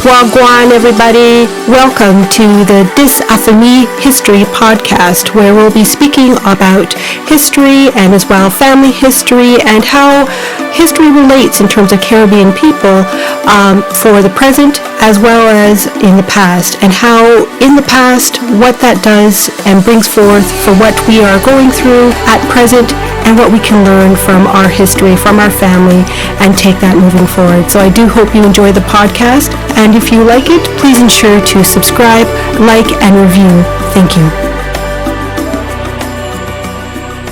Wagwan, everybody. Welcome to the Dis Afami History podcast, where we'll be speaking about history and as well family history and how history relates in terms of Caribbean people for the present as well as in the past, and how in the past what that does and brings forth for what we are going through at present and what we can learn from our history, from our family, and take that moving forward. So I do hope you enjoy the podcast, and if you like it, please ensure to subscribe, like, and review. Thank you.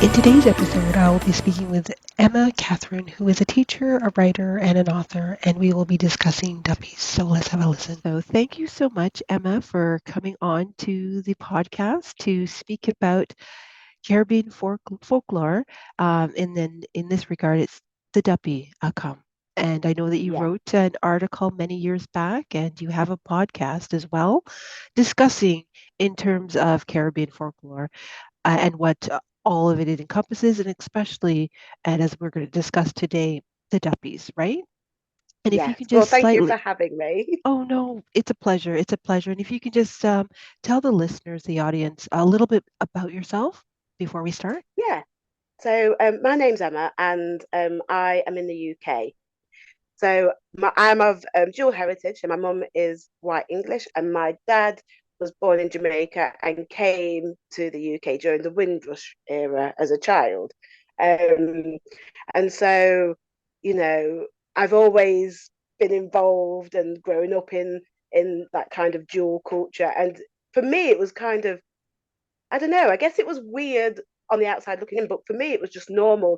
In today's episode, I will be speaking with Emma Kathryn, who is a teacher, a writer, and an author, and we will be discussing Duppies. So let's have a listen. So thank you so much, Emma, for coming on to the podcast to speak about Caribbean folklore, and then in this regard, it's the Duppy come. And I know that you wrote an article many years back, and you have a podcast as well, discussing in terms of Caribbean folklore and what all of it encompasses, and especially, and as we're going to discuss today, the Duppies, right? And if you can just thank you for having me. Oh no, it's a pleasure. It's a pleasure. And if you can just tell the listeners, the audience, a little bit about yourself before we start. Yeah. So my name's Emma, and I am in the UK. So I'm of dual heritage. So my mum is white English, and my dad was born in Jamaica and came to the UK during the Windrush era as a child. And so, I've always been involved and grown up in that kind of dual culture. And for me, it was kind of, I don't know, I guess it was weird on the outside looking in, but for me, it was just normal,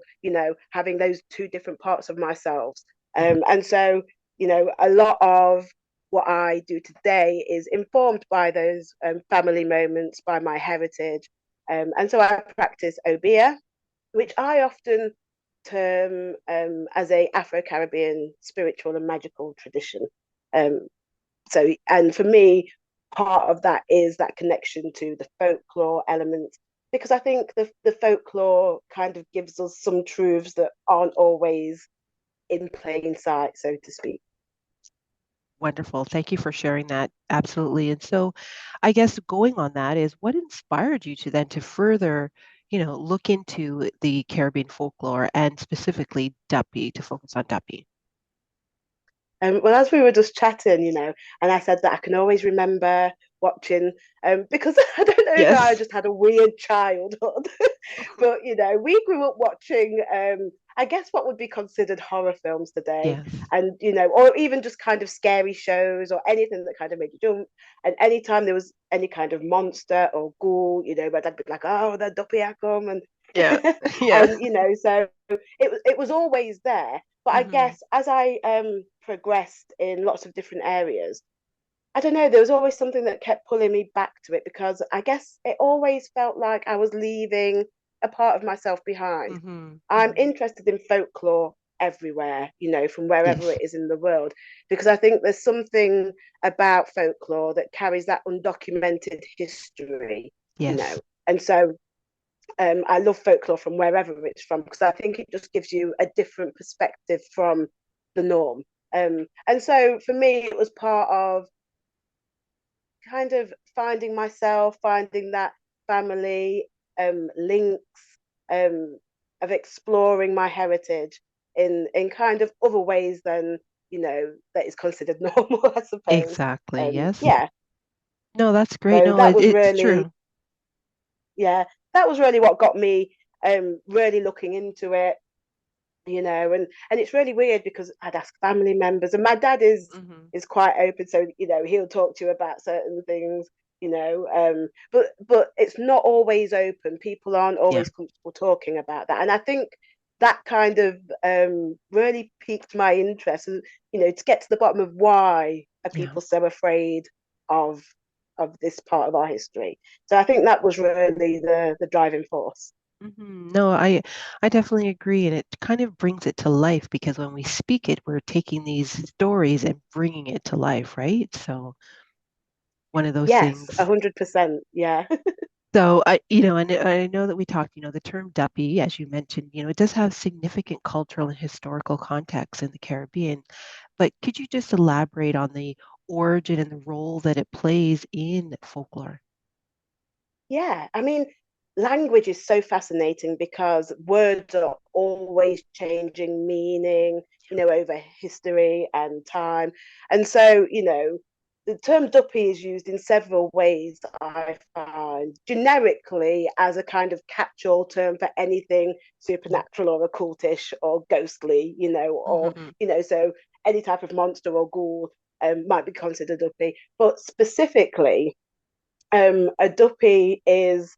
having those two different parts of myself. And so, a lot of what I do today is informed by those family moments, by my heritage. And so I practice Obia, which I often term as a Afro-Caribbean spiritual and magical tradition. And for me, part of that is that connection to the folklore element, because I think the folklore kind of gives us some truths that aren't always in plain sight, so to speak. Wonderful. Thank you for sharing that. Absolutely. And so I guess going on that is what inspired you to then to further, look into the Caribbean folklore and specifically Duppy, to focus on Duppy? Well, as we were just chatting, and I said that I can always remember watching, because I don't know if I just had a weird childhood, but we grew up watching, I guess what would be considered horror films today, and or even just kind of scary shows or anything that kind of made you jump. And anytime there was any kind of monster or ghoul, my dad would be like, "Oh, the Duppy come," and and so it was always there. But I guess as I progressed in lots of different areas, I don't know, there was always something that kept pulling me back to it, because I guess it always felt like I was leaving a part of myself behind. I'm interested in folklore everywhere, from wherever it is in the world, because I think there's something about folklore that carries that undocumented history, and so I love folklore from wherever it's from, because I think it just gives you a different perspective from the norm. And so for me, it was part of kind of finding myself, finding that family links, of exploring my heritage in kind of other ways than, that is considered normal, I suppose. Exactly. Yes. Yeah. No, that's great. So No, that was it's really, true. yeah, that was really what got me really looking into it, and it's really weird because I'd ask family members, and my dad is quite open, so he'll talk to you about certain things, but it's not always open. People aren't always comfortable talking about that, and I think that kind of really piqued my interest, and to get to the bottom of why are people so afraid of this part of our history. So I think that was really the driving force. No, I definitely agree, and it kind of brings it to life, because when we speak it, we're taking these stories and bringing it to life, right? So one of those Yes, things. 100%. Yeah. So and I know that we talked, the term Duppy, as you mentioned, it does have significant cultural and historical context in the Caribbean. But could you just elaborate on the origin and the role that it plays in folklore. Yeah, I mean, language is so fascinating because words are always changing meaning, over history and time. And so, the term duppy is used in several ways, I find, generically as a kind of catch-all term for anything supernatural or occultish or ghostly, or, Mm-hmm. so any type of monster or ghoul might be considered duppy. But specifically, a duppy is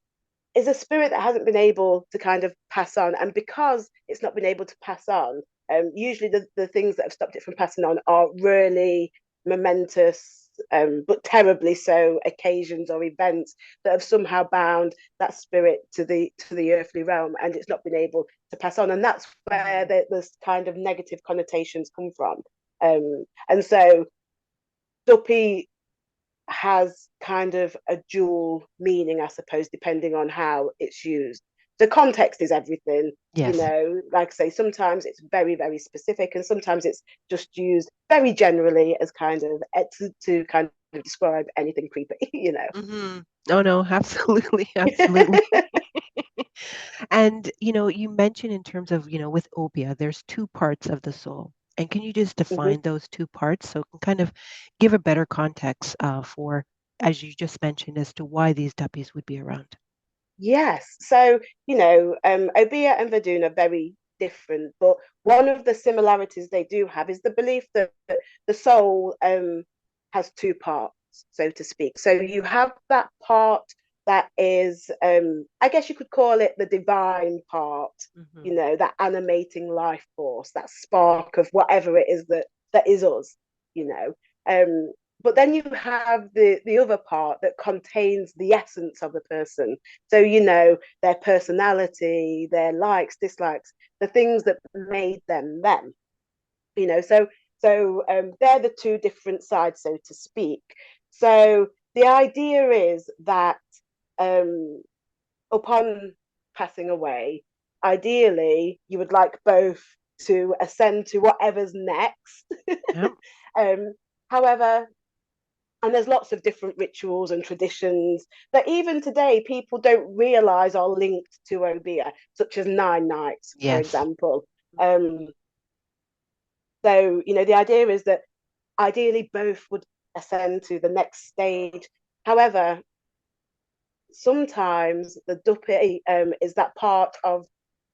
a spirit that hasn't been able to kind of pass on, and because it's not been able to pass on, usually the things that have stopped it from passing on are really momentous, but terribly so, occasions or events that have somehow bound that spirit to the earthly realm, and it's not been able to pass on, and that's where the kind of negative connotations come from. And so duppy has kind of a dual meaning, I suppose, depending on how it's used. The context is everything, Yes. like I say, sometimes it's very, very specific, and sometimes it's just used very generally as kind of to kind of describe anything creepy. Mm-hmm. Oh no, absolutely, absolutely. And you mentioned in terms of, with obia, there's two parts of the soul. And can you just Mm-hmm. define those two parts so it can kind of give a better context for, as you just mentioned, as to why these duppies would be around? Yes. So, Obeah and Vadun are very different, but one of the similarities they do have is the belief that the soul has two parts, so to speak. So you have that part that is, I guess you could call it the divine part, Mm-hmm. that animating life force, that spark of whatever it is that is us, you know. Um, but then you have the other part that contains the essence of the person, so their personality, their likes, dislikes, the things that made them. So they're the two different sides, so to speak. So the idea is that um, upon passing away, ideally you would like both to ascend to whatever's next. Yeah. um, However, and there's lots of different rituals and traditions that even today people don't realize are linked to Obeah, such as 9 nights, for Yes. example. Um, so, the idea is that ideally both would ascend to the next stage. However, sometimes the duppy is that part of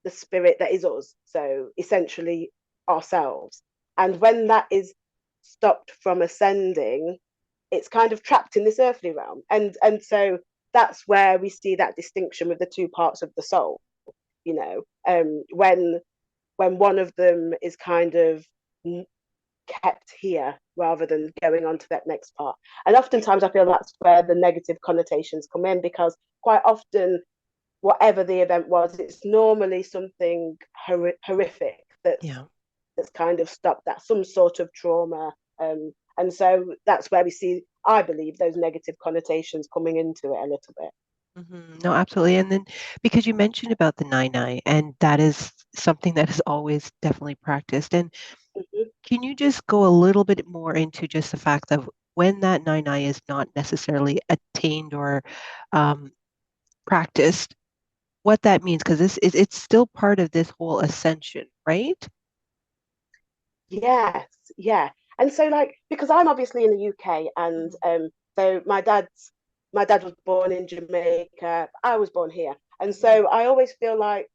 the spirit that is us, so essentially ourselves. And when that is stopped from ascending, it's kind of trapped in this earthly realm, and so that's where we see that distinction with the two parts of the soul. When one of them is kind of kept here rather than going on to that next part. And oftentimes I feel that's where the negative connotations come in, because quite often, whatever the event was, it's normally something horrific Yeah. that's kind of stopped, that some sort of trauma. And so that's where we see, I believe, those negative connotations coming into it a little bit. No, absolutely. And then because you mentioned about the nine nine, and that is something that is always definitely practiced. And Mm-hmm. can you just go a little bit more into just the fact of when that nine nine is not necessarily attained or um, practiced, what that means? Because this is it's still part of this whole ascension, right? Yes, yeah. And so, like, because I'm obviously in the UK, and Mhm. so my dad was born in Jamaica. I was born here, and Mhm. so I always feel like,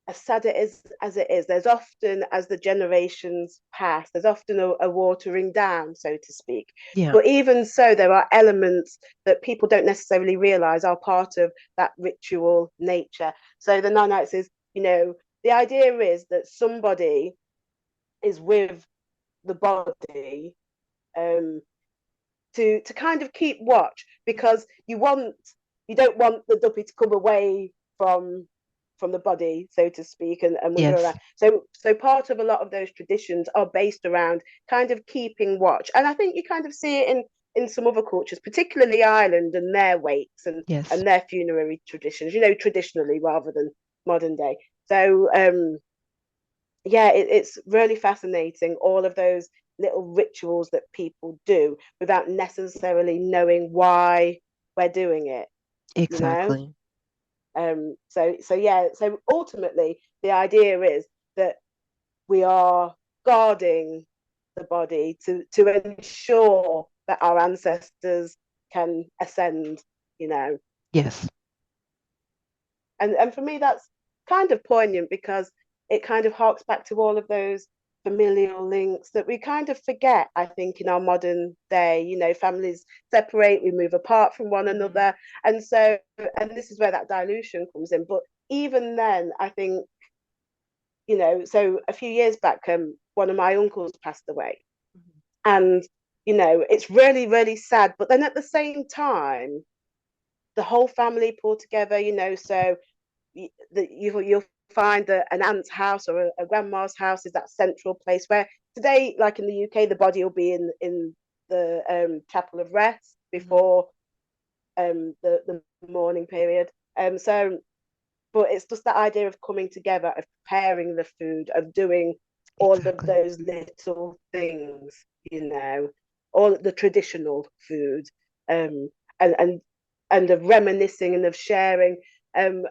as sad it is as it is, there's often, as the generations pass, there's often a watering down, so to speak. Yeah. But even so, there are elements that people don't necessarily realize are part of that ritual nature. So the nine nights is, the idea is that somebody is with the body, um, to kind of keep watch, because you don't want the duppy to come away from the body, so to speak, and wiggle Yes. around. So part of a lot of those traditions are based around kind of keeping watch, and I think you kind of see it in some other cultures, particularly Ireland and their wakes Yes. and their funerary traditions, traditionally rather than modern day. So yeah, it's really fascinating, all of those little rituals that people do without necessarily knowing why we're doing it, you know. Exactly. So yeah, so ultimately the idea is that we are guarding the body to ensure that our ancestors can ascend, you know. Yes. And for me that's kind of poignant because it kind of harks back to all of those familial links that we kind of forget, I think, in our modern day. You know, families separate, we move apart from one another, and so, and this is where that dilution comes in. But even then, I think, you know, so a few years back, one of my uncles passed away, and you know, it's really really sad, but then at the same time the whole family pulled together, you know. So you'll find that an aunt's house or a grandma's house is that central place where today, like in the UK, the body will be in the chapel of rest before the mourning period. So, but it's just that idea of coming together, of preparing the food, of doing all of Exactly. those little things, you know, all the traditional food, um, and and of reminiscing and of sharing. Um,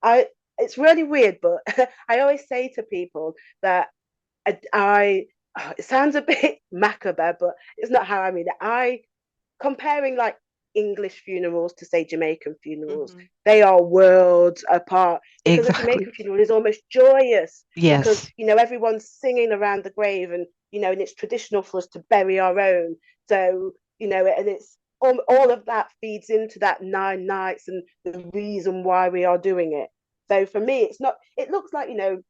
I It's really weird, but I always say to people that I it sounds a bit macabre, but it's not how I mean it. I comparing like English funerals to say Jamaican funerals, they are worlds apart because a Exactly. Jamaican funeral is almost joyous because Yes. you know everyone's singing around the grave and you know and it's traditional for us to bury our own. So you know and it's all of that feeds into that 9 nights and the reason why we are doing it. So for me, it's not. It looks like you know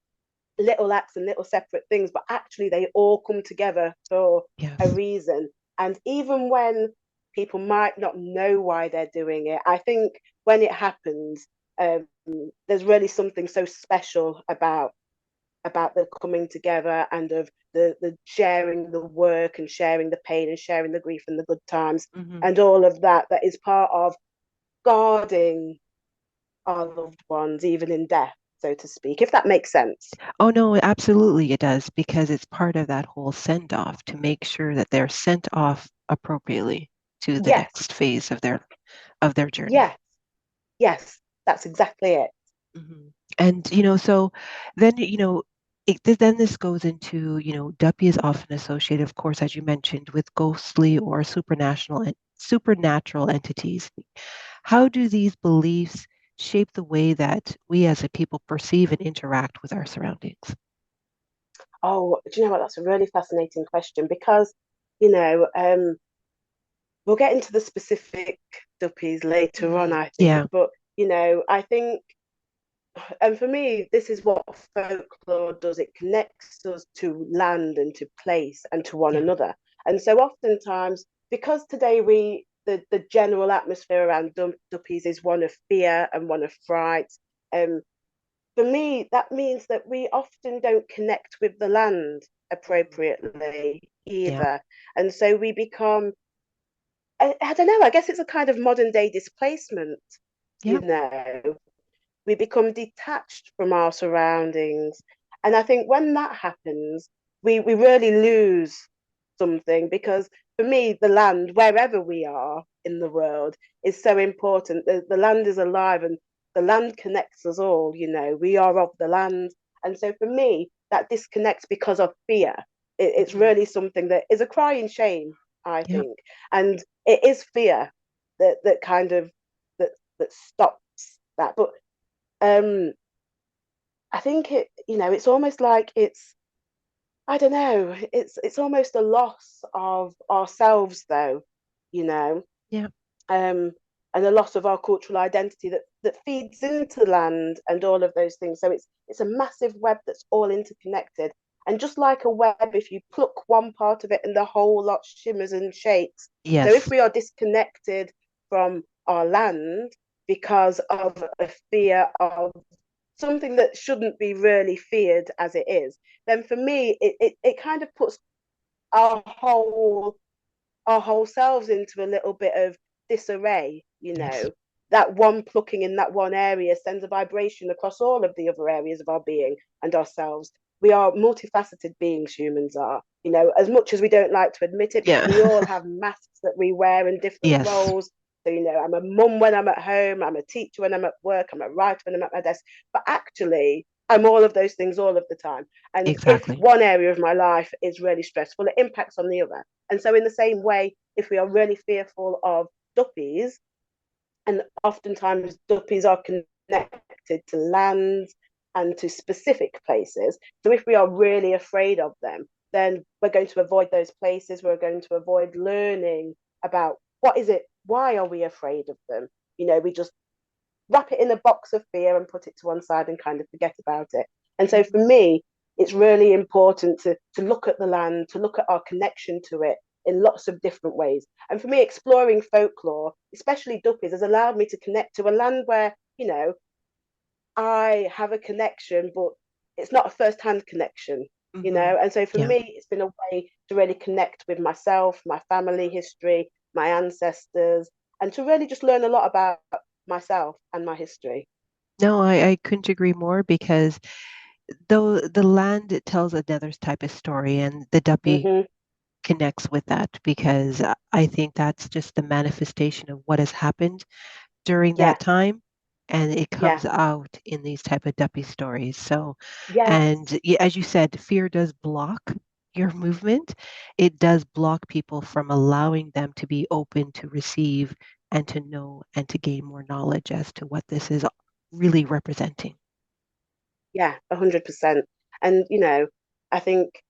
little acts and little separate things, but actually they all come together for a Yes. reason. And even when people might not know why they're doing it, I think when it happens, there's really something so special about the coming together and of the sharing the work and sharing the pain and sharing the grief and the good times and all of that that is part of guarding our loved ones even in death, so to speak, if that makes sense. Oh no, absolutely it does because it's part of that whole send off to make sure that they're sent off appropriately to the Yes, next phase of their journey. yes, yes, that's exactly it. And so then then this goes into Duppy is often associated, of course, as you mentioned, with ghostly or supernatural entities. How do these beliefs shape the way that we as a people perceive and interact with our surroundings? Oh, do you know what? That's a really fascinating question because, you know, we'll get into the specific Duppies later on, I think. Yeah, But, you know, I think, and for me, this is what folklore does. It connects us to land and to place and to one yeah, another. And so oftentimes, because today the general atmosphere around Duppies is one of fear and one of fright, um, for me, that means that we often don't connect with the land appropriately yeah, either. And so we become, I don't know, I guess it's a kind of modern day displacement, yeah, you know. We become detached from our surroundings. And I think when that happens, we really lose something because for me, the land, wherever we are in the world, is so important. The land is alive and the land connects us all, you know, we are of the land. And so for me, that disconnects because of fear. It's really something that is a crying shame, I yeah, think. And it is fear that kind of that that stops that. But um I think you know, it's almost like it's I don't know, it's almost a loss of ourselves though, you know, yeah, um, and a loss of our cultural identity that feeds into land and all of those things. So it's a massive web that's all interconnected. And just like a web, if you pluck one part of it and the whole lot shimmers and shakes. So if yes, we are disconnected from our land because of a fear of something that shouldn't be really feared as it is, then for me it kind of puts our whole our whole selves into a little bit of disarray, you yes, know. That one plucking in that one area sends a vibration across all of the other areas of our being and ourselves. we are multifaceted beings, humans are. As much as we don't like to admit it, Yeah. we all have masks that we wear in different Yes, roles. So, I'm a mum when I'm at home, I'm a teacher when I'm at work, I'm a writer when I'm at my desk. But actually, I'm all of those things all of the time. And if exactly. one area of my life is really stressful, it impacts on the other. And so, in the same way, if we are really fearful of duppies, and oftentimes duppies are connected to lands and to specific places. So if we are really afraid of them, then we're going to avoid those places. We're going to avoid learning about what is it, why are we afraid of them? We just wrap it in a box of fear and put it to one side and kind of forget about it. And so Mhm. for me, it's really important to look at the land, to look at our connection to it in lots of different ways. And for me, exploring folklore, especially Duppies, has allowed me to connect to a land where, I have a connection, but it's not a first-hand connection, Mhm. And so for Yeah. me, it's been a way to really connect with myself, my family history, my ancestors, and to really just learn a lot about myself and my history. No, I couldn't agree more because though the land it tells another type of story, and the Duppy Mm-hmm. connects with that because I think that's just the manifestation of what has happened during that Yeah, time, and it yeah, comes out in these type of Duppy stories. So, and yes, as you said, fear does block your movement. It does block people from allowing them to be open to receive and to know and to gain more knowledge as to what this is really representing. yeah, 100%. And, I think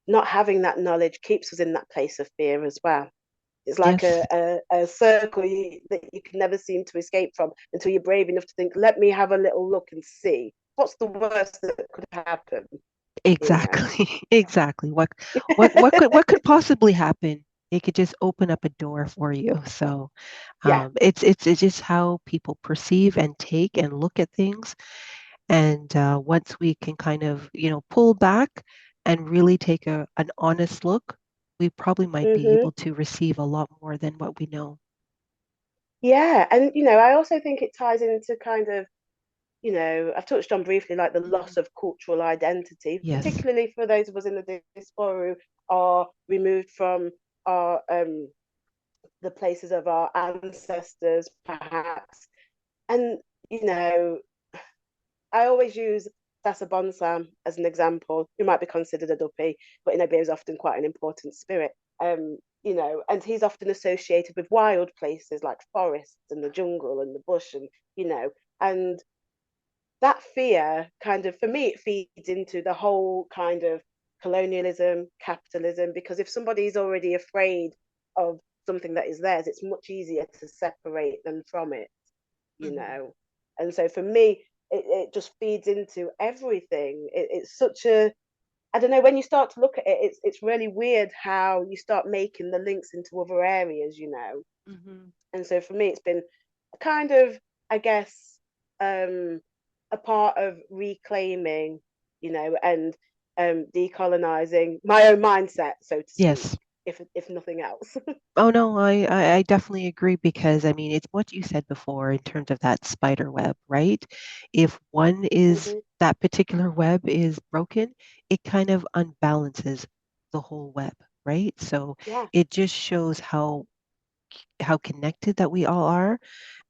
not having that knowledge keeps us in that place of fear as well. It's like Yes, a circle that you can never seem to escape from until you're brave enough to think, let me have a little look and see what's the worst that could happen, you know. exactly. Exactly. What could possibly happen? It could just open up a door for you. So Yeah. it's just how people perceive and take and look at things. And once we can kind of, pull back and really take an honest look, we probably might be Hmm. able to receive a lot more than what we know. Yeah. And, I also think it ties into kind of, I've touched on briefly like the Mhm. loss of cultural identity, Yes. particularly for those of us in the diaspora who are removed from our the places of our ancestors, perhaps. And, you know, I always use Sasa Bonsam as an example, who might be considered a duppy, but in Iberian is often quite an important spirit. And he's often associated with wild places like forests and the jungle and the bush, and you know, and that fear kind of, for me, it feeds into the whole kind of colonialism, capitalism, because if somebody's already afraid of something that is theirs, it's much easier to separate them from it, you Mhm. know. And so for me, it just feeds into everything. It's such a, I don't know, when you start to look at it, it's really weird how you start making the links into other areas. Mhm. And so for me, it's been kind of, I guess, um, a part of reclaiming, and decolonizing my own mindset, so to speak, Yes. if nothing else. Oh no, I definitely agree because I mean it's what you said before in terms of that spider web, right? If one is Hmm. that particular web is broken, it kind of unbalances the whole web, right? So Yeah. it just shows how connected that we all are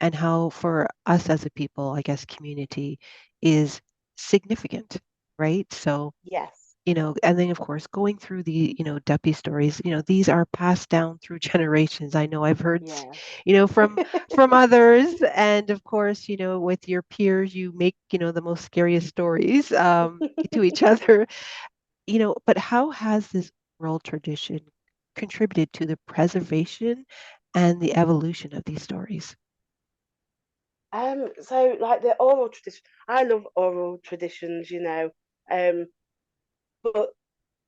and how for us as a people, I guess community is significant, right? So Yes. and then of course going through the, Duppy stories, these are passed down through generations. I know I've heard, Yeah. from others, and of course, with your peers, you make, the most scariest stories to each other, but how has this oral tradition contributed to the preservation and the evolution of these stories? So like the oral tradition, I love oral traditions, but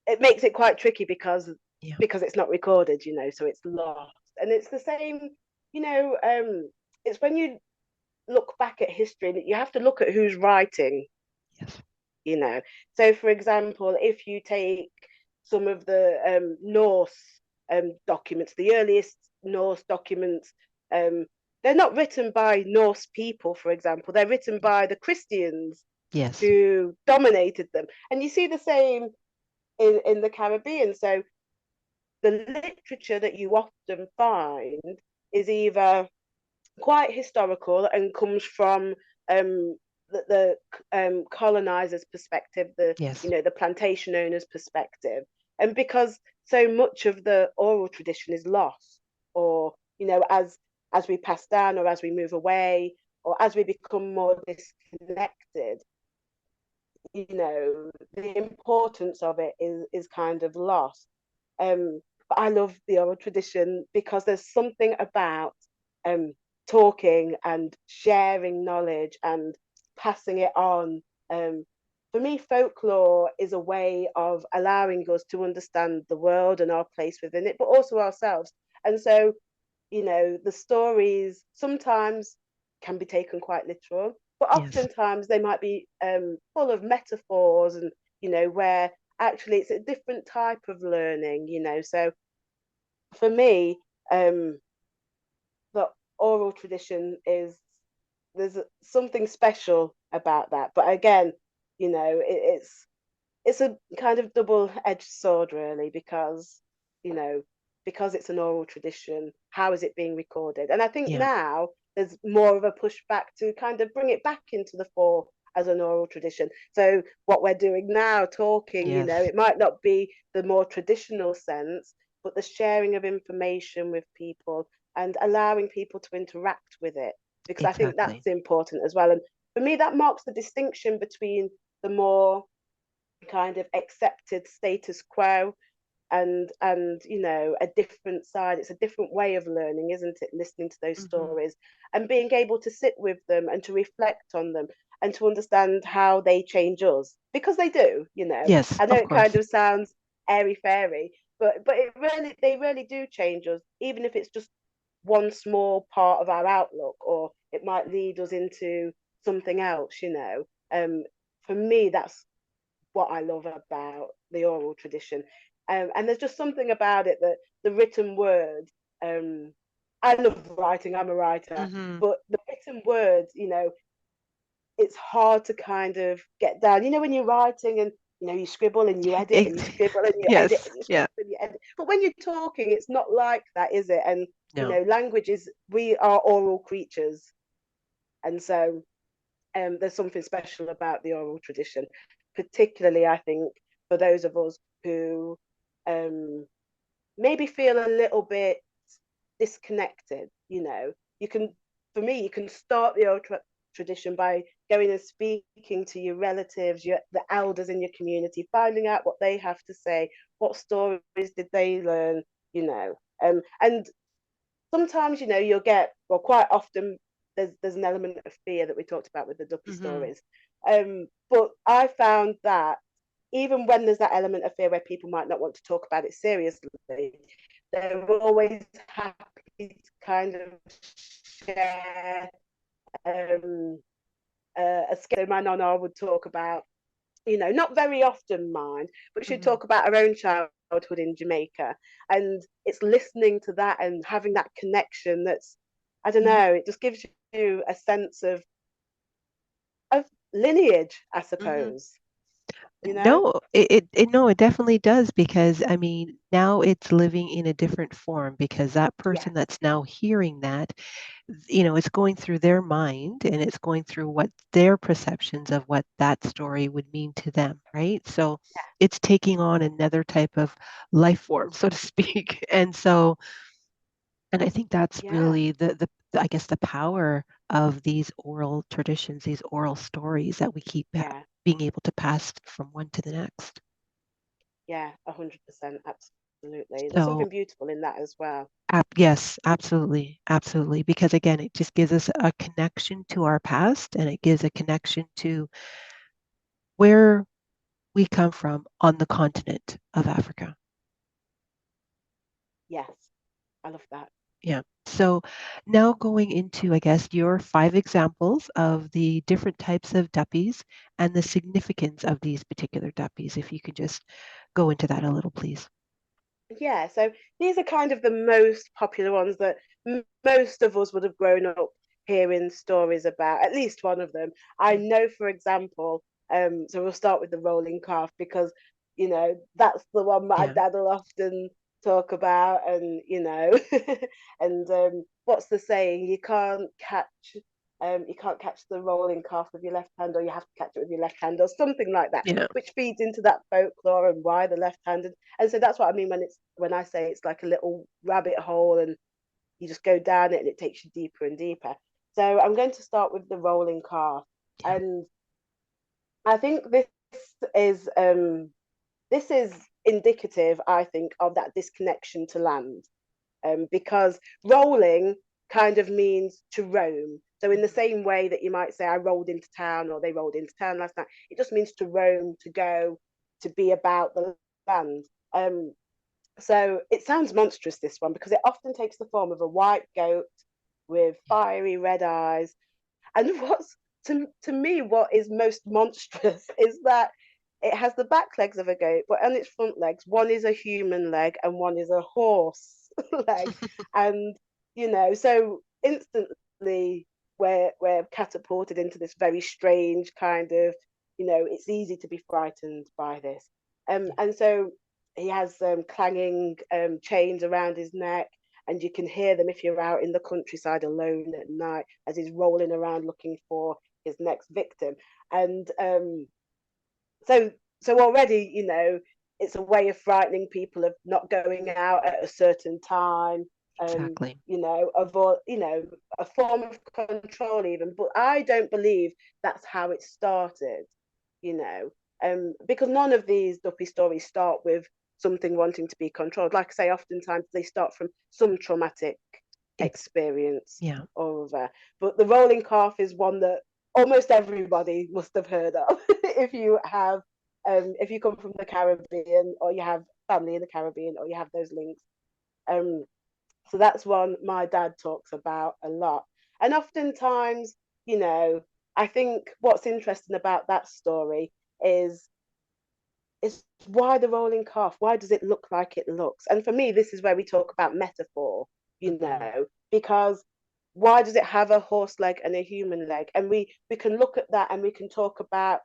it makes it quite tricky because Yeah. it's not recorded, so it's lost. And it's the same, you know, it's when you look back at history that you have to look at who's Yes. you know. So for example, if you take some of the Norse documents, the earliest Norse documents, um, they're not written by Norse people, for example. They're written by the Christians, Yes. who dominated them. And you see the same in the Caribbean. So the literature that you often find is either quite historical and comes from the colonizers' perspective, Yes. the plantation owners' perspective, and because so much of the oral tradition is lost, or as we pass down, or as we move away, or as we become more disconnected, the importance of it is kind of lost. But I love the oral tradition because there's something about um, talking and sharing knowledge and passing it on. For me, folklore is a way of allowing us to understand the world and our place within it, but also ourselves. And so, the stories sometimes can be taken quite literal, but Yes. oftentimes they might be full of metaphors and, where actually it's a different type of learning. So for me, um, the oral tradition there's something special about that. But again, it's a kind of double-edged sword, really, because you know because it's an oral tradition, how is it being recorded? And I think Yeah. now there's more of a pushback to kind of bring it back into the fore as an oral tradition. So what we're doing now, talking, Yes. it might not be the more traditional sense, but the sharing of information with people and allowing people to interact with it, because I think Exactly. that's important as well. And for me, that marks the distinction between the more kind of accepted status quo and a different side. It's a different way of learning, isn't it, listening to those Hmm. stories and being able to sit with them and to reflect on them and to understand how they change us, because they do. Yes, I know of it kind course. of sounds airy fairy, but they really do change us, even if it's just one small part of our outlook, or it might lead us into something else. For me, that's what I love about the oral tradition. And there's just something about it that the written word, I love writing, I'm a writer, Hmm. but the written word, it's hard to kind of get down. When you're writing and, you scribble and you edit and you scribble and you edit Yes. and you Yeah. scribble and you edit. But when you're talking, it's not like that, is it? And, No. language is, we are oral creatures. And so there's something special about the oral tradition, particularly, I think, for those of us who um, maybe feel a little bit disconnected. You can, for me, you can start the old tradition by going and speaking to your relatives, the elders in your community, finding out what they have to say, what stories did they learn, and sometimes you'll get, well, quite often there's an element of fear that we talked about with the duppy Hmm. stories, but I found that even when there's that element of fear where people might not want to talk about it seriously, they're always happy to kind of share um, a scare. My nonna would talk about, not very often mind, but she'd Hmm. talk about her own childhood in Jamaica. And it's listening to that and having that connection that's, I don't know, it just gives you a sense of lineage, I Hmm. suppose, you know? No, no, it definitely does because I mean, now it's living in a different form because that Yeah, person that's now hearing that, it's going through their mind and it's going through what their perceptions of what that story would mean to them, right? So it's taking on another type of life form, so to speak. And so, and I think that's yeah, really I guess the power of these oral traditions, these oral stories that we keep yeah, being able to pass from one to the next. yeah, 100%, absolutely. There's So, something beautiful in that as well. yes, absolutely, absolutely. Because again, it just gives us a connection to our past and it gives a connection to where we come from on the continent of Africa. Yes, I love that. Yeah. So now going into, I guess, your 5 examples of the different types of duppies and the significance of these particular duppies, if you could just go into that a little, please. Yeah, so these are kind of the most popular ones that most of us would have grown up hearing stories about, at least one of them. I know, for example, so we'll start with the rolling calf, because, you know, that's the one my dad will often talk about. And, you know, and what's the saying? You can't catch the rolling calf with your left hand, or you have to catch it with your left hand, or something like that, which feeds into that folklore and why the left-handed. And so that's what I mean when I say it's like a little rabbit hole, and you just go down it and it takes you deeper and deeper. So I'm going to start with the rolling calf, and I think is this is indicative, I think, of that disconnection to land, because rolling kind of means to roam. So in the same way that you might say, I rolled into town, or they rolled into town last night, it just means to roam, to go, to be about the land. So it sounds monstrous, this one, because it often takes the form of a white goat with fiery red eyes. And what's to me, what is most monstrous is that it has the back legs of a goat, but on its front legs, one is a human leg and one is a horse leg. And, you know, so instantly we're catapulted into this very strange kind of, you know, it's easy to be frightened by this. And so he has clanging chains around his neck, and you can hear them if you're out in the countryside alone at night as he's rolling around looking for his next victim. And so already, you know, it's a way of frightening people of not going out at a certain time. Exactly. You know, avoid, you know, a form of control even. But I don't believe that's how it started, you know, because none of these Duppy stories start with something wanting to be controlled. Like I say, oftentimes they start from some traumatic experience or other. But the rolling calf is one that almost everybody must have heard of if you come from the Caribbean, or you have family in the Caribbean, or you have those links. So that's one my dad talks about a lot. And oftentimes, you know, I think what's interesting about that story is why the rolling calf? Why does it look like it looks? And for me, this is where we talk about metaphor, you know, because why does it have a horse leg and a human leg? And we can look at that, and we can talk about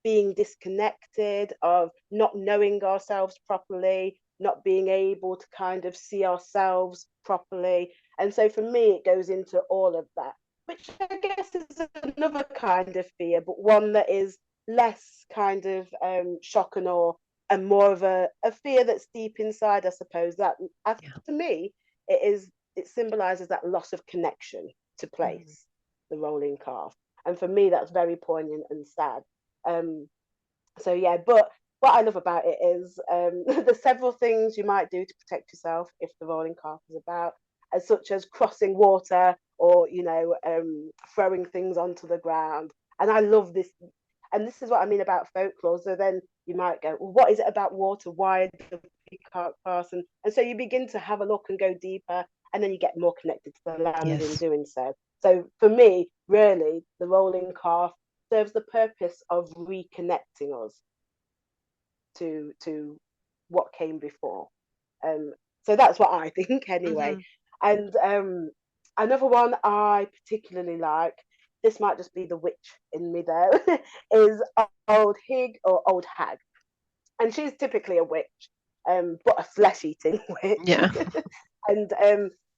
being disconnected, of not knowing ourselves properly, not being able to kind of see ourselves properly. And so for me, it goes into all of that, which I guess is another kind of fear, but one that is less kind of shock and awe, and more of a fear that's deep inside, I suppose. That to me, it symbolizes that loss of connection to place, the rolling calf. And for me, that's very poignant and sad. So yeah, but what I love about it is there's several things you might do to protect yourself if the rolling calf is about, as such as crossing water, or, you know, throwing things onto the ground. And I love this, and this is what I mean about folklore. So then you might go, well, what is it about water? Why do we can't cross? And so you begin to have a look and go deeper, and then you get more connected to the land in doing so. So for me, really, the rolling calf serves the purpose of reconnecting us to what came before. So that's what I think anyway. And another one I particularly like, this might just be the witch in me though, is Old Hig or Old Hag. And she's typically a witch, but a flesh-eating witch. Yeah. And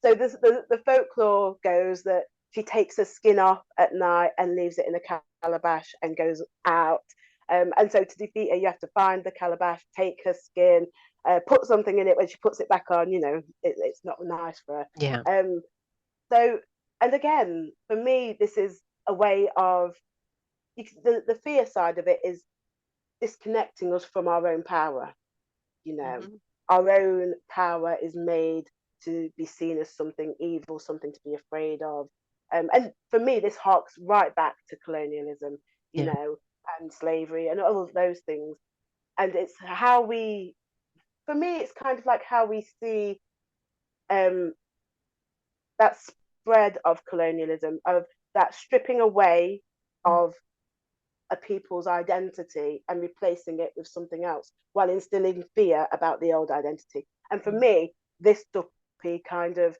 so the folklore goes that she takes her skin off at night and leaves it in a calabash and goes out. And so to defeat her, you have to find the calabash, take her skin, put something in it. When she puts it back on, you know, it's not nice for her. Yeah. So, and again, for me, this is a way of the fear side of it is disconnecting us from our own power. You know, our own power is made to be seen as something evil, something to be afraid of. And for me, this harks right back to colonialism, you know, and slavery and all of those things. And it's how we, for me, it's kind of like how we see that spread of colonialism, of that stripping away of a people's identity and replacing it with something else, while instilling fear about the old identity. And for me, this Duppy kind of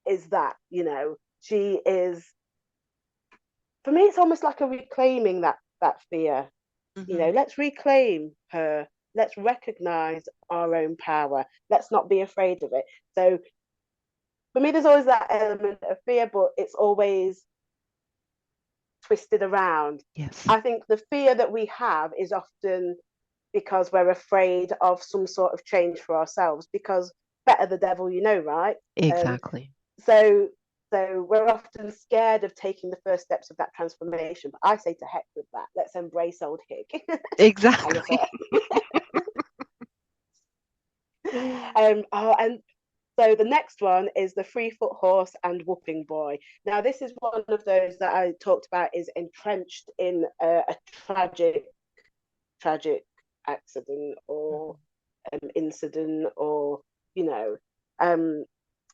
is that, you know, she is for me, it's almost like a reclaiming that fear. Let's reclaim her. Let's recognize our own power. Let's not be afraid of it. So for me, there's always that element of fear, but it's always twisted around. Yes. I think the fear that we have is often because we're afraid of some sort of change for ourselves, because better the devil you know, right? Exactly. So we're often scared of taking the first steps of that transformation. But I say to heck with that. Let's embrace old Hig. Exactly. And so the next one is the 3-foot horse and whooping boy. Now, this is one of those that I talked about is entrenched in a tragic accident or incident, or you know.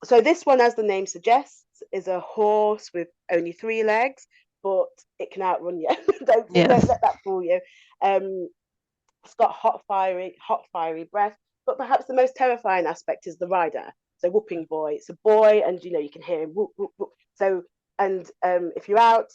So this one, as the name suggests, is a horse with only 3 legs, but it can outrun you. don't let that fool you. It's got hot fiery breath, but perhaps the most terrifying aspect is the rider. So whooping boy, it's a boy, and you can hear him whoop whoop whoop. So and if you're out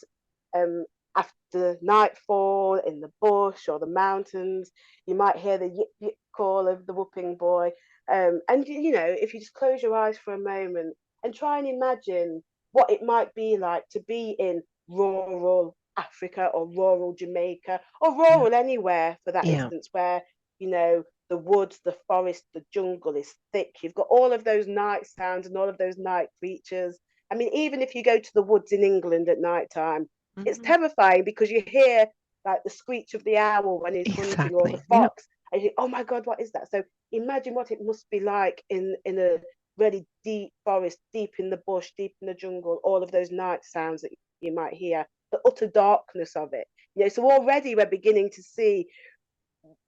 after nightfall in the bush or the mountains, you might hear the yip yip call of the whooping boy. And if you just close your eyes for a moment and try and imagine what it might be like to be in rural Africa or rural Jamaica or rural anywhere for that instance, where the woods, the forest, the jungle is thick. You've got all of those night sounds and all of those night creatures. I mean, even if you go to the woods in England at night time, it's terrifying because you hear like the screech of the owl when he's hunting, or the fox, and you think, oh my God, what is that? So imagine what it must be like in a really deep forest, deep in the bush, deep in the jungle, all of those night sounds that you might hear, the utter darkness of it. So already we're beginning to see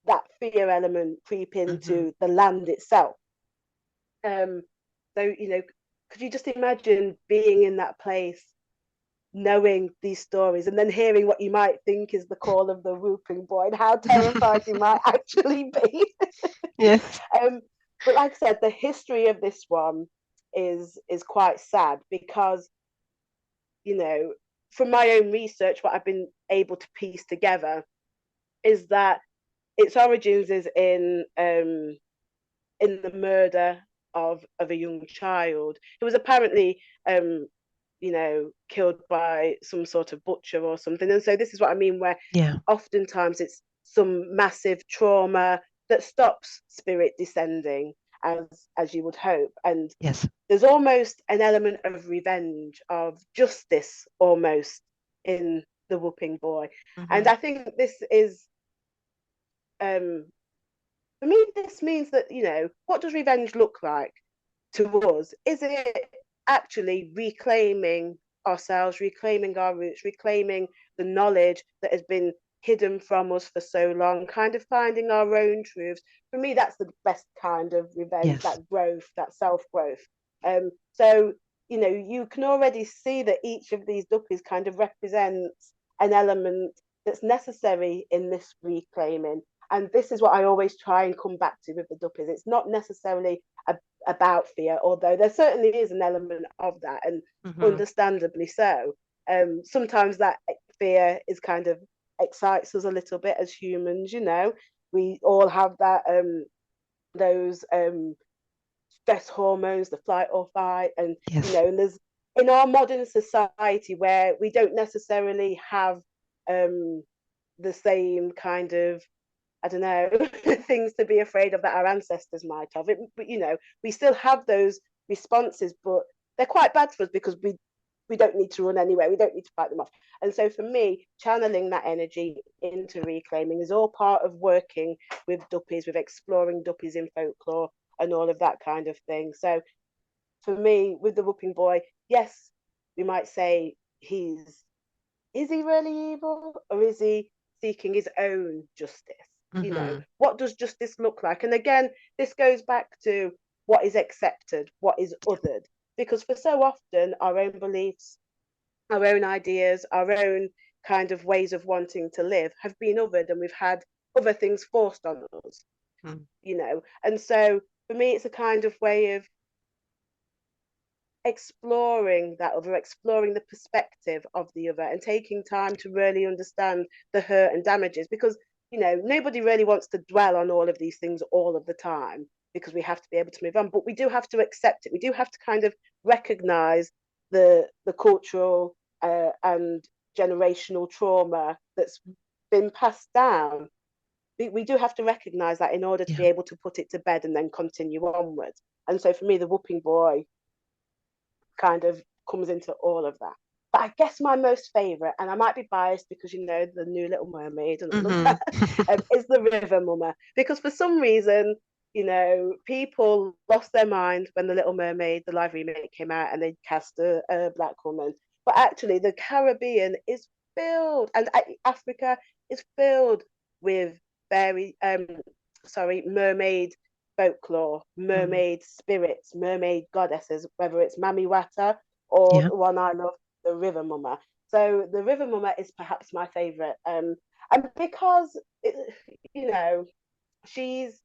that fear element creep into the land itself. So could you just imagine being in that place, knowing these stories, and then hearing what you might think is the call of the whooping boy, and how terrified you might actually be? Yes. But like I said, the history of this one is quite sad, because from my own research, what I've been able to piece together is that its origins is in the murder of a young child who was apparently killed by some sort of butcher or something. And so this is what I mean, where oftentimes it's some massive trauma that stops spirit descending as you would hope. And there's almost an element of revenge, of justice almost, in the whooping boy. And I think this is for me, this means that, what does revenge look like to us? Is it actually reclaiming ourselves, reclaiming our roots, reclaiming the knowledge that has been hidden from us for so long, kind of finding our own truths? For me, that's the best kind of revenge, that growth, that self-growth. So, you can already see that each of these duppies kind of represents an element that's necessary in this reclaiming. And this is what I always try and come back to with the duppies. It's not necessarily about fear, although there certainly is an element of that, and understandably so. Sometimes that fear is kind of excites us a little bit as humans. We all have that those stress hormones, the flight or fight, and and there's, in our modern society, where we don't necessarily have the same kind of, I don't know, things to be afraid of that our ancestors might have. But we still have those responses, but they're quite bad for us because we don't need to run anywhere. We don't need to fight them off. And so for me, channeling that energy into reclaiming is all part of working with duppies, with exploring duppies in folklore and all of that kind of thing. So for me, with the whooping boy, yes, we might say is he really evil, or is he seeking his own justice? What does justice look like? And again, this goes back to what is accepted, what is othered, because for so often our own beliefs, our own ideas, our own kind of ways of wanting to live have been othered, and we've had other things forced on us. And so for me, it's a kind of way of exploring that other, exploring the perspective of the other, and taking time to really understand the hurt and damages, because nobody really wants to dwell on all of these things all of the time, because we have to be able to move on, but we do have to accept it. We do have to kind of recognize the cultural and generational trauma that's been passed down. We do have to recognize that in order to be able to put it to bed and then continue onwards. And so for me, the whooping boy kind of comes into all of that. But I guess my most favourite, and I might be biased because the new Little Mermaid and all of that, is the River Mama. Because for some reason, people lost their mind when the Little Mermaid, the live remake, came out, and they cast a black woman. But actually, the Caribbean is filled, and Africa is filled with mermaid folklore, mermaid spirits, mermaid goddesses, whether it's Mami Wata or the one I love, the River Mama. So the River Mama is perhaps my favourite, and because she's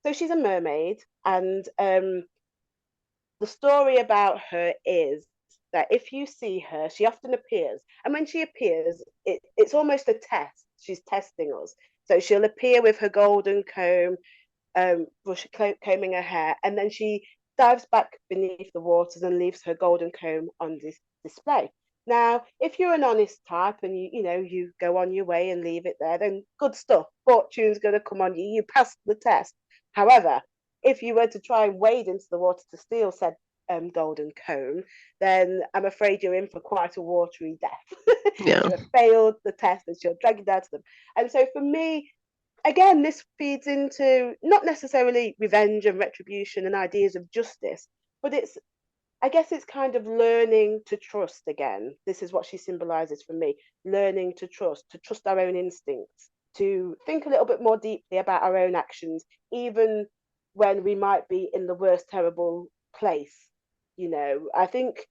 a mermaid, and the story about her is that if you see her, she often appears, and when she appears, it's almost a test. She's testing us. So she'll appear with her golden comb, combing her hair, and then she dives back beneath the waters and leaves her golden comb on this display. Now, if you're an honest type and you go on your way and leave it there, then good stuff. Fortune's going to come on you. You passed the test. However, if you were to try and wade into the water to steal said golden comb, then I'm afraid you're in for quite a watery death. You have failed the test, and she'll drag you down to them. And so for me, again, this feeds into not necessarily revenge and retribution and ideas of justice, but I guess it's kind of learning to trust again. This is what she symbolizes for me: learning to trust our own instincts, to think a little bit more deeply about our own actions, even when we might be in the worst terrible place. I think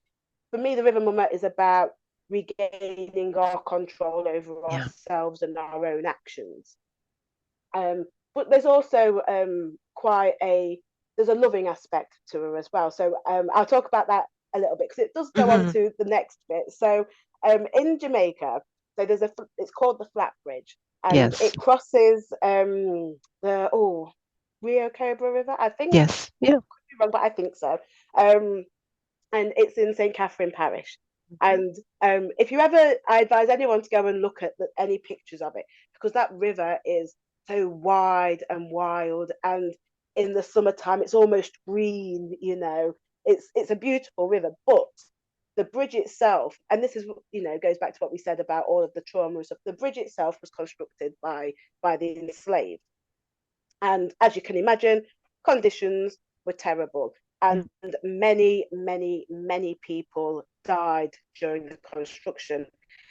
for me, the River Mama is about regaining our control over ourselves and our own actions. But there's also there's a loving aspect to her as well. So I'll talk about that a little bit, because it does go on to the next bit. So in Jamaica, so it's called the Flat Bridge, and it crosses the Rio Cobra River, I think. Yes, yeah. Could be wrong, but I think so. And it's in St. Kathryn Parish. And if you ever, I advise anyone to go and look at any pictures of it, because that river is so wide and wild, and in the summertime it's almost green. It's a beautiful river, but the bridge itself, and this is goes back to what we said about all of the trauma and stuff. The bridge itself was constructed by the enslaved, and as you can imagine, conditions were terrible, and many, many, many people died during the construction.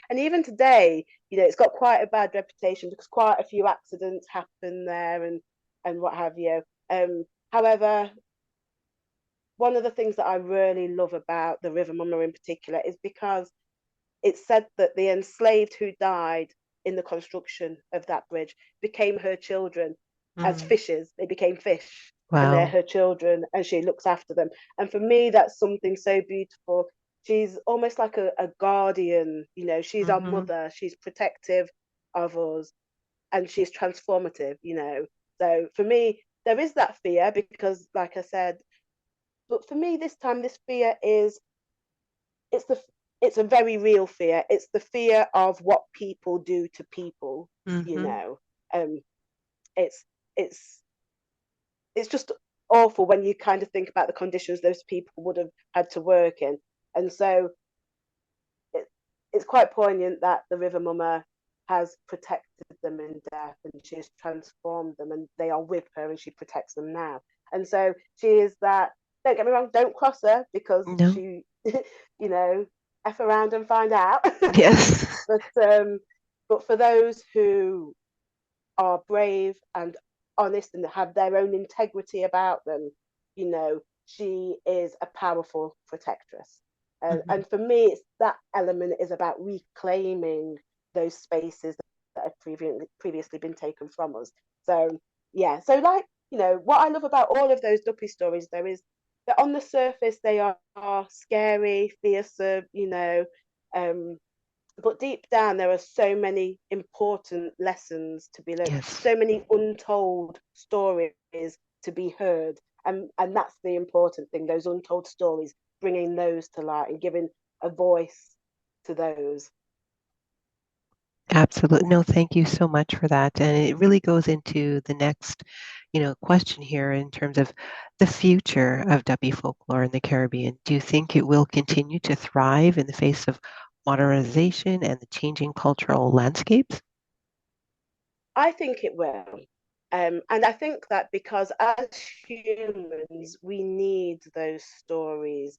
And even today, it's got quite a bad reputation, because quite a few accidents happen there, and what have you. However, one of the things that I really love about the River Mama in particular is because it's said that the enslaved who died in the construction of that bridge became her children as fishes. They became fish. Wow. And they're her children, and she looks after them. And for me, that's something so beautiful. She's almost like a guardian. She's our mother. She's protective of us, and she's transformative. So for me, there is that fear, because, like I said, but for me this time, this fear is it's a very real fear. It's the fear of what people do to people. It's just awful when you kind of think about the conditions those people would have had to work in. And so it's quite poignant that the River Mama has protected them in death, and she has transformed them, and they are with her, and she protects them now. And so she is that. Don't get me wrong, don't cross her, because she F around and find out. Yes. But for those who are brave and honest and have their own integrity about them, she is a powerful protectress. And for me, it's that element is about reclaiming those spaces that have previously been taken from us. So yeah, so what I love about all of those Duppy stories, there is that on the surface they are scary, fearsome, you know, um, but deep down there are so many important lessons to be learned, Yes. so many untold stories to be heard, and that's the important thing, those untold stories, bringing those to light and giving a voice to those. Absolutely. No, thank you so much for that. And it really goes into the next, question here in terms of the future of Duppy folklore in the Caribbean. Do you think it will continue to thrive in the face of modernization and the changing cultural landscapes? I think it will. And I think that because as humans, we need those stories.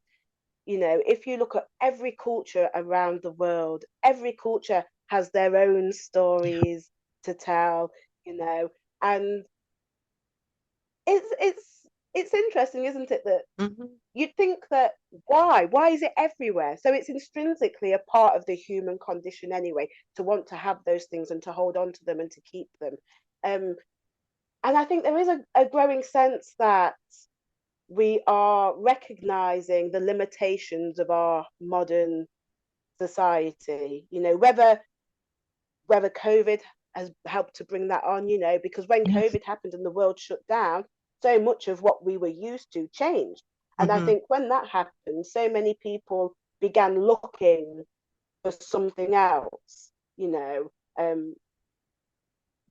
You know, if you look at every culture around the world, every culture has their own Yeah. stories to tell, you know, and it's interesting, isn't it, that Hmm. you'd think that why is it everywhere? So it's intrinsically a part of the human condition anyway to want to have those things and to hold on to them and to keep them. Um, and I think there is a growing sense that we are recognizing the limitations of our modern society, you know, whether COVID has helped to bring that on, you know, because when Yes. COVID happened and the world shut down, so much of what we were used to changed. And I Hmm. think when that happened, so many people began looking for something else, you know. Um,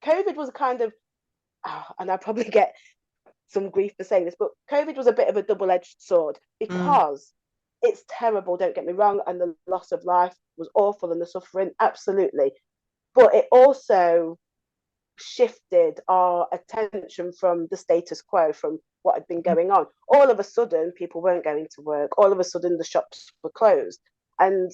COVID was a kind of, oh, and I probably get some grief for saying this, but COVID was a bit of a double-edged sword Mm. because it's terrible, don't get me wrong, and the loss of life was awful and the suffering, absolutely. But it also shifted our attention from the status quo, from what had been going on. All of a sudden, people weren't going to work. All of a sudden, the shops were closed, and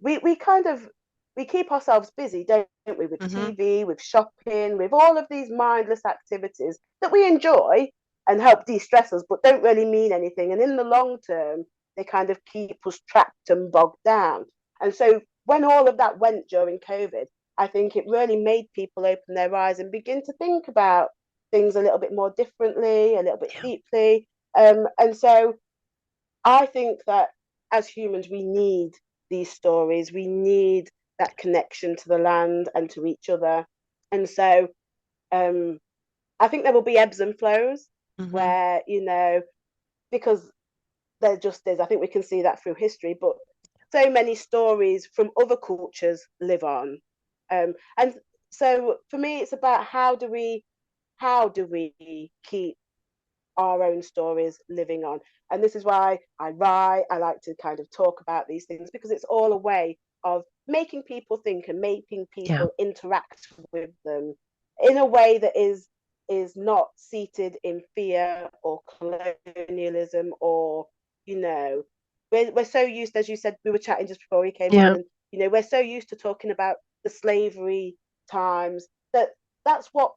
we kind of we keep ourselves busy, don't we, with Hmm. TV, with shopping, with all of these mindless activities that we enjoy and help de-stress us, but don't really mean anything. And in the long term, they kind of keep us trapped and bogged down. And so when all of that went during COVID, I think it really made people open their eyes and begin to think about things a little bit more differently, a little bit Yeah. deeply. And so I think that as humans, we need these stories. We need that connection to the land and to each other. And so um, I think there will be ebbs and flows Hmm. where, you know, because there just is. I think we can see that through history, but so many stories from other cultures live on. And so for me, it's about how do we keep our own stories living on. And this is why I write. I like to kind of talk about these things because it's all a way of making people think and making Yeah. people interact with them in a way that is not seated in fear or colonialism or, you know, we're so used, as you said, we were chatting just before we came on, Yeah. and you know, we're so used to talking about the slavery times that that's what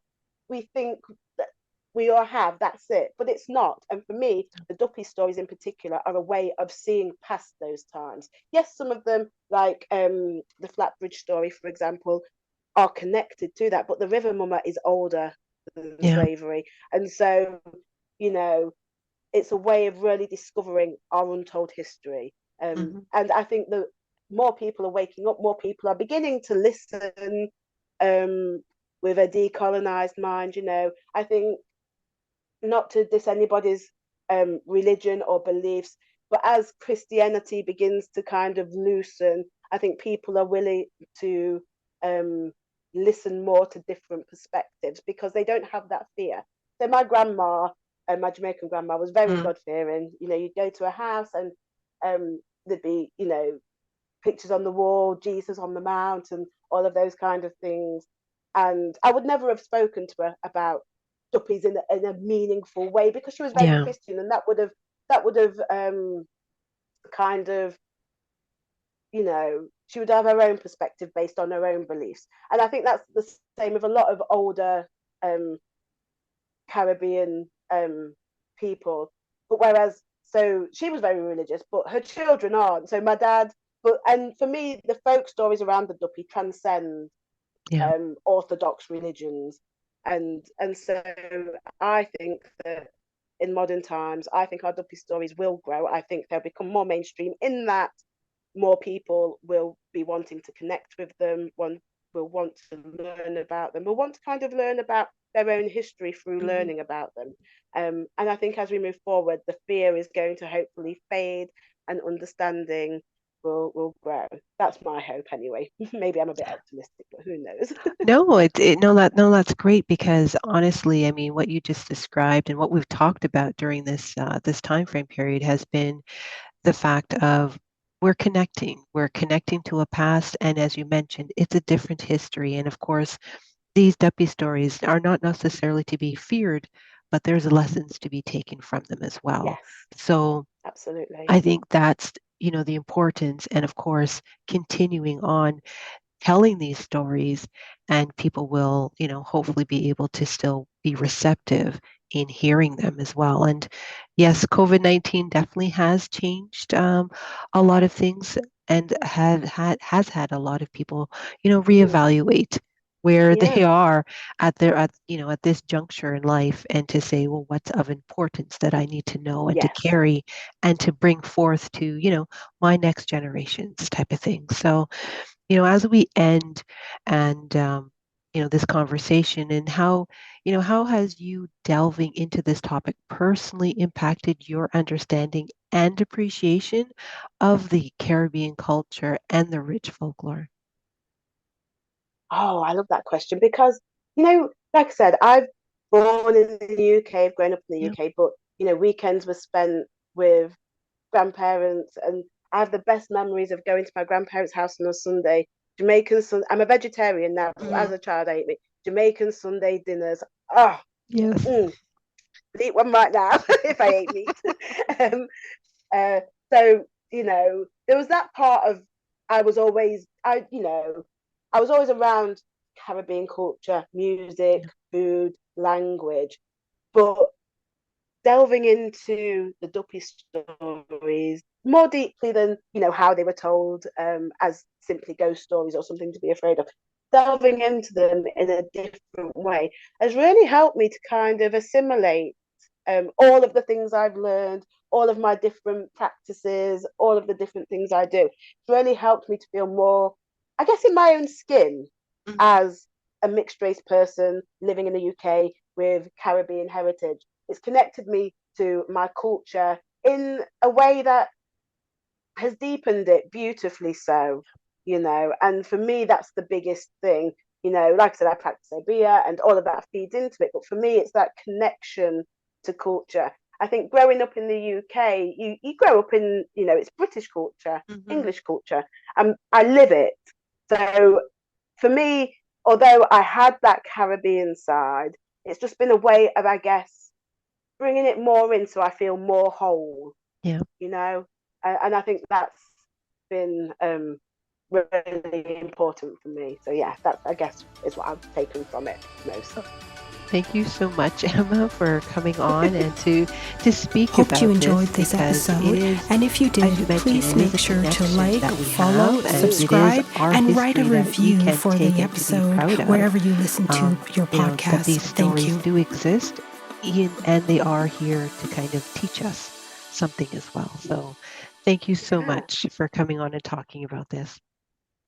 we think that we all have, that's it. But it's not. And for me, the Duppy stories in particular are a way of seeing past those times. Yes, some of them, like the Flatbridge story, for example, are connected to that, but the River Mummer is older than Yeah. slavery. And so, you know, it's a way of really discovering our untold history. Hmm. And I think that more people are waking up, more people are beginning to listen um, with a decolonized mind. You know, I think not to diss anybody's religion or beliefs, but as Christianity begins to kind of loosen, I think people are willing to um, listen more to different perspectives because they don't have that fear. So my grandma, my Jamaican grandma, was very Mm. God fearing. You know, you'd go to a house and there'd be, you know, pictures on the wall, Jesus on the mount, and all of those kind of things. And I would never have spoken to her about Duppies in a meaningful way because she was very Yeah. Christian, and that would have kind of, you know, she would have her own perspective based on her own beliefs. And I think that's the same with a lot of older um, Caribbean people. But whereas, so she was very religious, but her children aren't. So my dad, but and for me, the folk stories around the Duppy transcend Yeah. orthodox religions, and so I think that. in modern times. I think our Duppy stories will grow. I think they'll become more mainstream in that more people will be wanting to connect with them, one will want to learn about them, will want to kind of learn about their own history through learning about them. And I think as we move forward, the fear is going to hopefully fade and understanding will grow. That's my hope anyway. Maybe I'm a bit optimistic, but who knows? No, that's great because honestly, I mean, what you just described and what we've talked about during this time frame period has been the fact of we're connecting to a past, and as you mentioned, it's a different history. And of course, these Duppy stories are not necessarily to be feared, but there's lessons to be taken from them as well. Yes, So absolutely. I think that's, the importance, and of course, continuing on telling these stories, and people will, hopefully be able to still be receptive in hearing them as well. And yes, COVID-19 definitely has changed a lot of things, and has had a lot of people, Mm. reevaluate where Yeah, they are at this juncture in life, and to say, well, what's of importance that I need to know and to yes. carry and to bring forth to, my next generations type of thing. So as we end and this conversation, and how has you delving into this topic personally impacted your understanding and appreciation of the Caribbean culture and the rich folklore? Oh, I love that question because, like I said, I've born in the UK, I've grown up in the Yeah. UK, but, weekends were spent with grandparents, and I have the best memories of going to my grandparents' house on a Sunday. Jamaican Sun. I'm a vegetarian now, but as a child, I ate meat. Jamaican Sunday dinners. Oh, Yes. I'd eat one right now if I ate meat. um, uh, so there was that part of I was always I was always around Caribbean culture, music, Yeah. food, language, but delving into the Duppy stories more deeply than how they were told as simply ghost stories or something to be afraid of. Delving into them in a different way has really helped me to kind of assimilate all of the things I've learned, all of my different practices, all of the different things I do. It's really helped me to feel more, I guess, in my own skin Mhm. as a mixed race person living in the UK with Caribbean heritage. It's connected me to my culture in a way that has deepened it beautifully and for me that's the biggest thing. Like I said, I practice Obeah and all of that feeds into it, but for me it's that connection to culture. I think growing up in the UK, you grow up in, it's British culture, Mhm. English culture, and I live it. So for me, although I had that Caribbean side, it's just been a way of, I guess, bringing it more in so I feel more whole, Yeah. you know? And I think that's been really important for me. So, yeah, that I guess is what I've taken from it most. Thank you so much, Emma, for coming on and to speak Hoped you about enjoyed this, this because it episode, is, and if you as did, you mentioned, please it is make a sure to connection like, that we follow, have, and it is subscribe, our and write a history that we review can for the take and to be episode proud of. wherever you listen to your That podcast. these Thank stories you. do exist, and they are here to kind of teach us something as well. So thank you so Yeah. much for coming on and talking about this.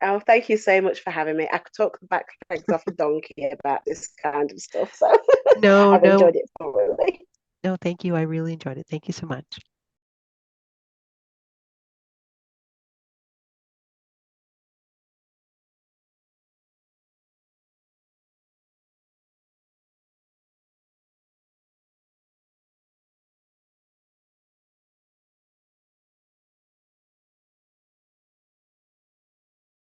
Oh, thank you so much for having me. I could talk the back legs off a donkey about this kind of stuff. So No, I've no, enjoyed it thoroughly. no, thank you. I really enjoyed it. Thank you so much.